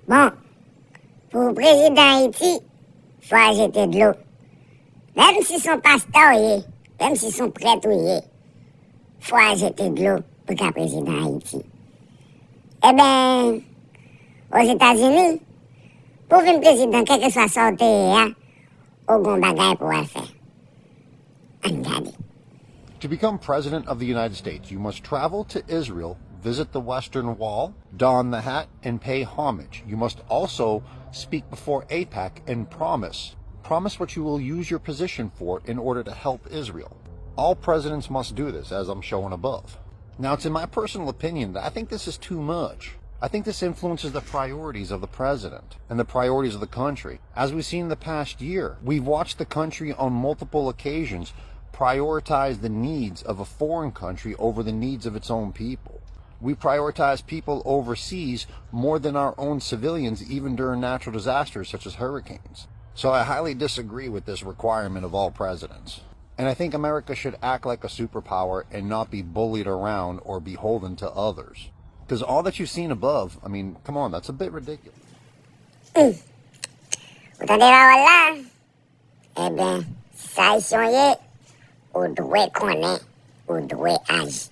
Bon, pour président Haïti, faut ajouter de l'eau. Même si son pasteur, même si son prêtre, faut ajouter de l'eau pour qu'un président Haïti. Eh bien, aux États-Unis, pour un président, quel que soit sorti, au bon bagage pour faire. Regardez. To become president of the United States, you must travel to Israel, visit the Western Wall, don the hat, and pay homage. You must also speak before AIPAC and promise what you will use your position for in order to help Israel. All presidents must do this, as I'm showing above. Now, it's in my personal opinion that I think this is too much. I think this influences the priorities of the president and the priorities of the country. As we've seen in the past year, we've watched the country on multiple occasions prioritize the needs of a foreign country over the needs of its own people. We prioritize people overseas more than our own civilians, even during natural disasters such as hurricanes. So I highly disagree with this requirement of all presidents. And I think America should act like a superpower and not be bullied around or beholden to others. Because all that you've seen above, I mean, come on, that's a bit ridiculous. Vous entendez la là? Eh bien, ça y est, ou doit connaître, ou doit agir.